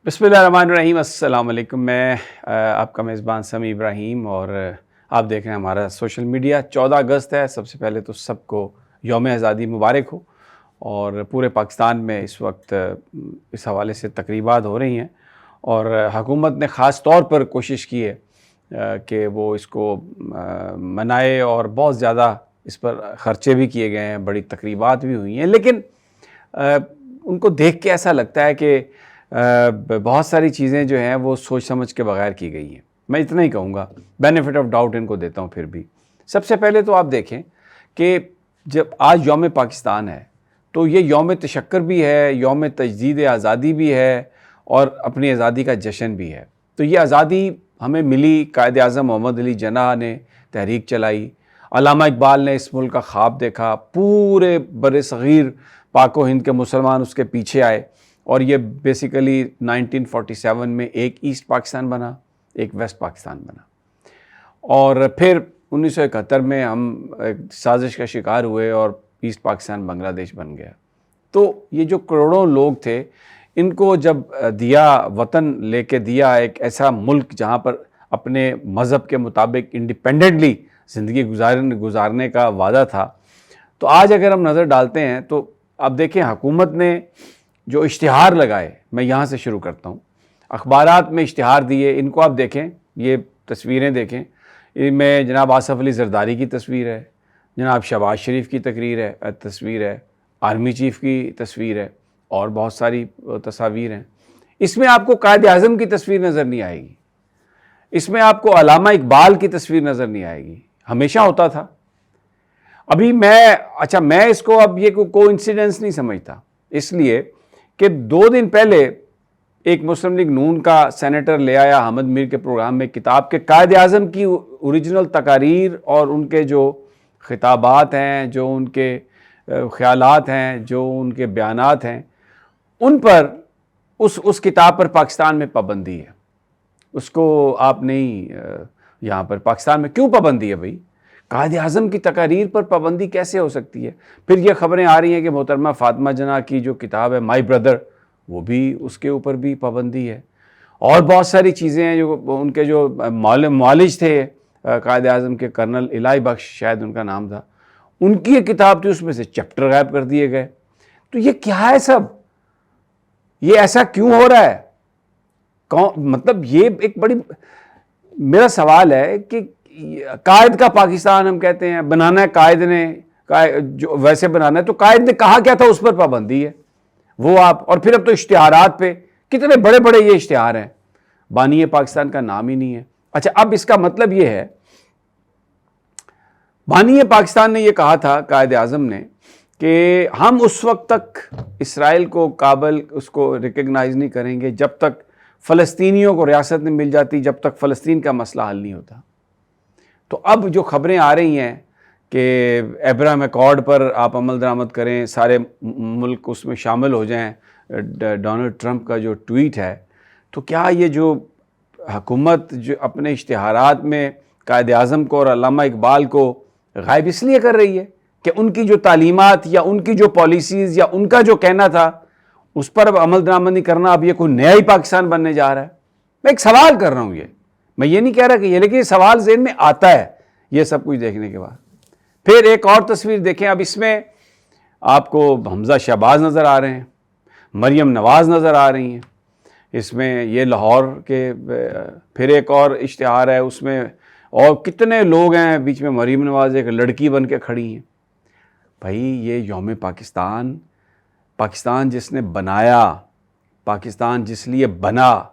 बिस्मिल्लाहिर्रहमानिर्रहीम। अस्सलाम वालेकुम। मैं आपका मेज़बान समी इब्राहीम और आप देख रहे हैं हमारा सोशल मीडिया। 14 अगस्त है। सबसे पहले तो सबको यौम आज़ादी मुबारक हो। और पूरे पाकिस्तान में इस वक्त इस हवाले से तकरीबात हो रही हैं और हुकूमत ने ख़ास तौर पर कोशिश की है कि वो इसको मनाए और बहुत ज़्यादा इस पर ख़र्चे भी किए गए हैं, बड़ी तकरीबात भी हुई हैं। लेकिन उनको देख के ऐसा लगता है कि बहुत सारी चीज़ें जो हैं वो सोच समझ के बगैर की गई हैं। मैं इतना ही कहूँगा, बेनिफिट ऑफ डाउट इनको देता हूँ। फिर भी सबसे पहले तो आप देखें कि जब आज यौम पाकिस्तान है तो ये यौम तशक्कर भी है, यौम तजदीद आज़ादी भी है और अपनी आज़ादी का जश्न भी है। तो ये आज़ादी हमें मिली, कायद आज़म मोहम्मद अली जिन्ना ने तहरीक चलाई, अल्लामा इकबाल ने इस मुल्क का ख्वाब देखा, पूरे बर सग़ीर पाक व हिंद के मुसलमान उसके पीछे आए और ये बेसिकली 1947 में एक ईस्ट पाकिस्तान बना, एक वेस्ट पाकिस्तान बना। और फिर 1971 में हम एक साजिश का शिकार हुए और ईस्ट पाकिस्तान बांग्लादेश बन गया। तो ये जो करोड़ों लोग थे, इनको जब दिया, वतन लेके दिया, एक ऐसा मुल्क जहाँ पर अपने मज़हब के मुताबिक इंडिपेंडेंटली ज़िंदगी गुजारने का वादा था। तो आज अगर हम नज़र डालते हैं तो आप देखें हुकूमत ने जो इश्तिहार लगाए, मैं यहाँ से शुरू करता हूँ, अखबारात में इश्तिहार दिए, इनको आप देखें, ये तस्वीरें देखें, इनमें जनाब आसफ़ अली ज़रदारी की तस्वीर है, जनाब शहबाज शरीफ की तस्वीर है, आर्मी चीफ़ की तस्वीर है और बहुत सारी तस्वीर हैं। इसमें आपको कायद आज़म की तस्वीर नज़र नहीं आएगी, इसमें आपको अल्लामा इकबाल की तस्वीर नज़र नहीं आएगी। हमेशा होता था। अभी मैं इसको अब ये कोइंसिडेंस नहीं समझता, इसलिए कि 2 दिन पहले एक मुस्लिम लीग नून का सेनेटर ले आया अहमद मीर के प्रोग्राम में किताब के कायद आज़म की ओरिजिनल तकारीर और उनके जो खिताबात हैं, जो उनके ख्यालात हैं, जो उनके बयानात हैं, उन पर उस किताब पर पाकिस्तान में पाबंदी है। उसको आप नहीं, यहाँ पर पाकिस्तान में क्यों पाबंदी है भाई? कायद आज़म की तकारीर पर पाबंदी कैसे हो सकती है? फिर ये खबरें आ रही हैं कि मोहतरमा फ़ातिमा जिन्ना की जो किताब है माई ब्रदर, वो भी, उसके ऊपर भी पाबंदी है। और बहुत सारी चीज़ें हैं जो उनके जो मौलिज थे कायद आज़म के, कर्नल इलाही बख्श शायद उनका नाम था, उनकी ये किताब थी, उसमें से चैप्टर गायब कर दिए गए। तो ये क्या है सब? ये ऐसा क्यों हो रहा है? मतलब ये एक बड़ी, मेरा सवाल है कि कायद का पाकिस्तान हम कहते हैं, बनाना है कायद ने, जो वैसे बनाना है, तो कायद ने कहा क्या था, उस पर पाबंदी है वो आप। और फिर अब तो इश्तिहारात पे कितने बड़े बड़े ये इश्तिहार हैं, बानी पाकिस्तान का नाम ही नहीं है। अच्छा, अब इसका मतलब ये है, बानी पाकिस्तान ने ये कहा था कायद आज़म ने कि हम उस वक्त तक इसराइल को, काबल उसको रिकग्नाइज नहीं करेंगे जब तक फ़लस्तीनियों को रियासत नहीं मिल जाती, जब तक फ़लस्तीन का मसला हल नहीं होता। तो अब जो खबरें आ रही हैं कि अब्राहम अकॉर्ड पर आप अमल दरामद करें, सारे मुल्क उसमें शामिल हो जाएं, डोनाल्ड ट्रंप का जो ट्वीट है, तो क्या ये जो हुकूमत जो अपने इश्तिहारात में कायद आज़म को और अल्लामा इकबाल को गायब इसलिए कर रही है कि उनकी जो तालीमात या उनकी जो पॉलिसीज़ या उनका जो कहना था उस पर अब अमल दरामद नहीं करना, अब ये कोई नया ही पाकिस्तान बनने जा रहा है? मैं एक सवाल कर रहा हूँ, मैं ये नहीं कह रहा कि ये, लेकिन ये सवाल ज़हन में आता है ये सब कुछ देखने के बाद। फिर एक और तस्वीर देखें, अब इसमें आपको हमजा शहबाज नज़र आ रहे हैं, मरियम नवाज़ नज़र आ रही हैं, इसमें ये लाहौर के, फिर एक और इश्तिहार है उसमें, और कितने लोग हैं बीच में, मरियम नवाज़ एक लड़की बन के खड़ी हैं। भाई ये यौम पाकिस्तान, पाकिस्तान जिसने बनाया, पाकिस्तान जिस लिए बना,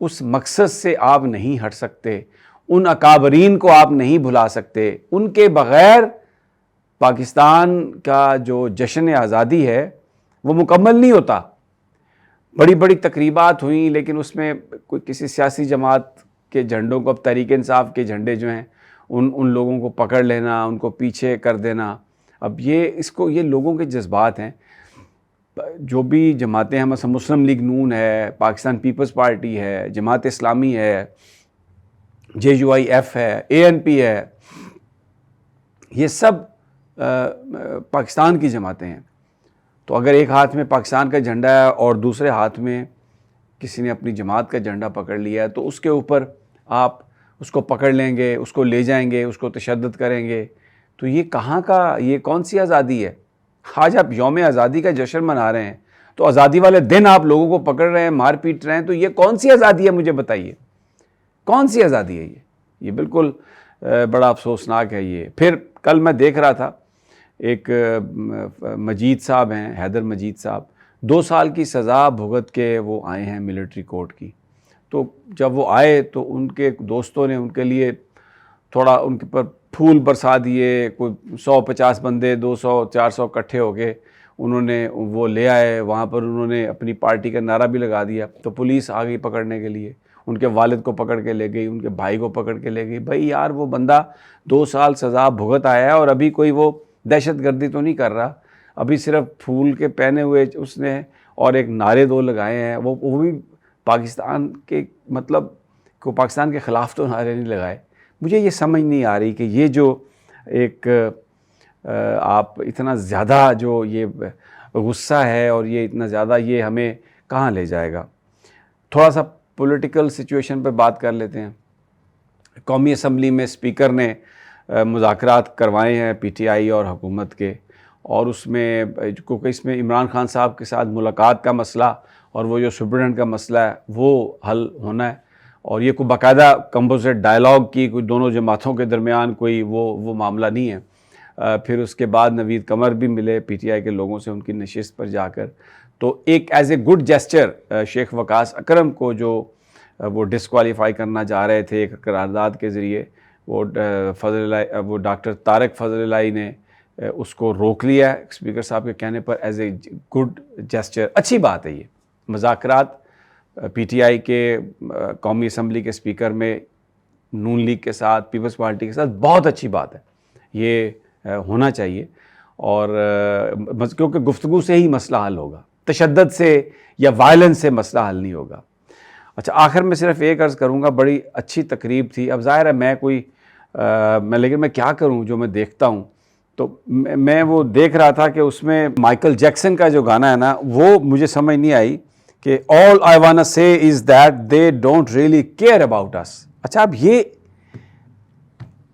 उस मकसद से आप नहीं हट सकते, उन अकाबरीन को आप नहीं भुला सकते। उनके बग़ैर पाकिस्तान का जो जश्न आज़ादी है वो मुकम्मल नहीं होता। बड़ी बड़ी तकरीबात हुई, लेकिन उसमें कोई किसी सियासी जमात के झंडों को, अब तहरीक इंसाफ के झंडे जो हैं उन लोगों को पकड़ लेना, उनको पीछे कर देना। अब ये लोगों के जज्बात हैं। जो भी जमातें हैं, मतलब मुस्लिम लीग नून है, पाकिस्तान पीपल्स पार्टी है, जमात इस्लामी है, JUIF है, ANP है, ये सब पाकिस्तान की जमातें हैं। तो अगर एक हाथ में पाकिस्तान का झंडा है और दूसरे हाथ में کسی نے اپنی جماعت کا جھنڈا پکڑ لیا ہے تو اس کے اوپر آپ اس کو پکڑ لیں گے, اس کو لے جائیں گے, اس کو تشدد کریں گے. تو یہ کہاں کا, یہ کون سی آزادی ہے؟ آج آپ یوم آزادی کا جشن منا رہے ہیں تو آزادی والے دن آپ لوگوں کو پکڑ رہے ہیں, مار پیٹ رہے ہیں, تو یہ کون سی آزادی ہے؟ مجھے بتائیے کون سی آزادی ہے یہ بالکل بڑا افسوسناک ہے یہ. پھر کل میں دیکھ رہا تھا ایک مجید صاحب ہیں, حیدر مجید صاحب, 2 سال کی سزا بھگت کے وہ آئے ہیں ملٹری کورٹ کی. تو جب وہ آئے تو ان کے دوستوں نے ان کے لیے تھوڑا ان کے پر پھول برسا دیے. کوئی 150 بندے 200 400 اکٹھے ہو گئے, انہوں نے وہ لے آئے وہاں پر, انہوں نے اپنی پارٹی کا نعرہ بھی لگا دیا. تو پولیس آ گئی پکڑنے کے لیے, ان کے والد کو پکڑ کے لے گئی, ان کے بھائی کو پکڑ کے لے گئی. بھائی یار وہ بندہ 2 سال سزا بھگت آیا ہے اور ابھی کوئی وہ دہشت گردی تو نہیں کر رہا, ابھی صرف پھول کے پہنے ہوئے اس نے اور ایک نعرے 2 لگائے ہیں, وہ بھی پاکستان کے مطلب کو پاکستان کے خلاف تو نعرے نہیں لگائے. مجھے یہ سمجھ نہیں آ رہی کہ یہ جو ایک آپ اتنا زیادہ جو یہ غصہ ہے اور یہ اتنا زیادہ یہ ہمیں کہاں لے جائے گا. تھوڑا سا پولیٹیکل سچویشن پہ بات کر لیتے ہیں. قومی اسمبلی میں اسپیکر نے مذاکرات کروائے ہیں پی ٹی آئی اور حکومت کے, اور اس میں کیونکہ اس میں عمران خان صاحب کے ساتھ ملاقات کا مسئلہ اور وہ جو سپرڈنٹ کا مسئلہ ہے وہ حل ہونا ہے, اور یہ کوئی باقاعدہ کمپوزٹ ڈائلاگ کی کوئی دونوں جماعتوں کے درمیان کوئی وہ معاملہ نہیں ہے. پھر اس کے بعد نوید قمر بھی ملے پی ٹی آئی کے لوگوں سے ان کی نشست پر جا کر. تو ایک ایز اے گڈ جیسچر شیخ وقاص اکرم کو جو وہ ڈسکوالیفائی کرنا چاہ رہے تھے ایک قرارداد کے ذریعے, وہ ڈاکٹر طارق فضل الہی نے اس کو روک لیا ہے اسپیکر صاحب کے کہنے پر. ایز اے گڈ جیسچر اچھی بات ہے یہ مذاکرات پی ٹی آئی کے قومی اسمبلی کے اسپیکر میں نون لیگ کے ساتھ, پیپلز پارٹی کے ساتھ, بہت اچھی بات ہے, یہ ہونا چاہیے. اور کیونکہ گفتگو سے ہی مسئلہ حل ہوگا, تشدد سے یا وائلنس سے مسئلہ حل نہیں ہوگا. اچھا آخر میں صرف ایک عرض کروں گا, بڑی اچھی تقریب تھی. اب ظاہر ہے لیکن میں کیا کروں جو میں دیکھتا ہوں. تو میں وہ دیکھ رہا تھا کہ اس میں مائیکل جیکسن کا جو گانا ہے نا وہ مجھے سمجھ نہیں آئی کہ all I wanna say is that they don't really care about us. اچھا اب یہ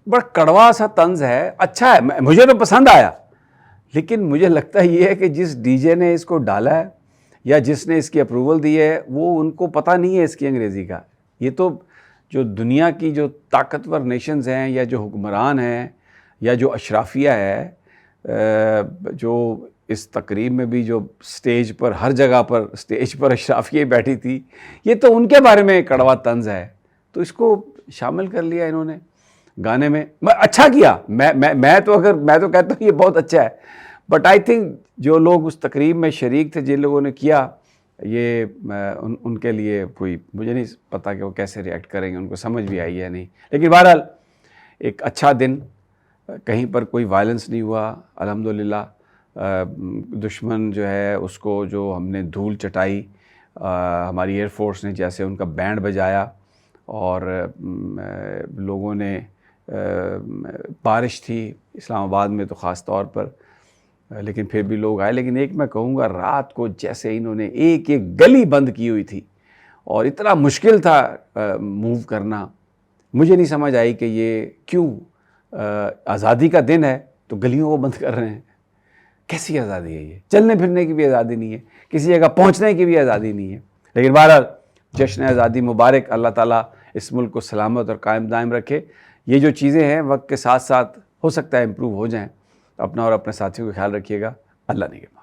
بڑا کڑوا سا طنز ہے, اچھا ہے مجھے تو پسند آیا, لیکن مجھے لگتا یہ ہے کہ جس ڈی جے نے اس کو ڈالا ہے یا جس نے اس کی اپروول دی ہے وہ ان کو پتہ نہیں ہے اس کی انگریزی کا. یہ تو جو دنیا کی جو طاقتور نیشنز ہیں یا جو حکمران ہیں یا جو اشرافیہ ہے, جو اس تقریب میں بھی جو سٹیج پر ہر جگہ پر سٹیج پر اشرافیہ بیٹھی تھی, یہ تو ان کے بارے میں کڑوا طنز ہے. تو اس کو شامل کر لیا انہوں نے گانے میں. اچھا کیا, میں تو کہتا ہوں یہ بہت اچھا ہے. بٹ آئی تھنک جو لوگ اس تقریب میں شریک تھے, جن لوگوں نے کیا, یہ ان کے لیے کوئی مجھے نہیں پتا کہ وہ کیسے ریئیکٹ کریں گے, ان کو سمجھ بھی آئی ہے نہیں. لیکن بہرحال ایک اچھا دن, کہیں پر کوئی وائلنس نہیں ہوا الحمدللہ. دشمن جو ہے اس کو جو ہم نے دھول چٹائی, ہماری ایئر فورس نے جیسے ان کا بینڈ بجایا, اور لوگوں نے بارش تھی اسلام آباد میں تو خاص طور پر, لیکن پھر بھی لوگ آئے. لیکن ایک میں کہوں گا, رات کو جیسے انہوں نے ایک گلی بند کی ہوئی تھی اور اتنا مشکل تھا موو کرنا, مجھے نہیں سمجھ آئی کہ یہ کیوں آزادی کا دن ہے تو گلیوں کو بند کر رہے ہیں. کیسی آزادی ہے یہ؟ چلنے پھرنے کی بھی آزادی نہیں ہے, کسی جگہ پہنچنے کی بھی آزادی نہیں ہے. لیکن بہرحال جشن آزادی مبارک. اللہ تعالیٰ اس ملک کو سلامت اور قائم دائم رکھے. یہ جو چیزیں ہیں وقت کے ساتھ ساتھ ہو سکتا ہے امپروو ہو جائیں. اپنا اور اپنے ساتھیوں کا خیال رکھیے گا. اللہ نگہبان.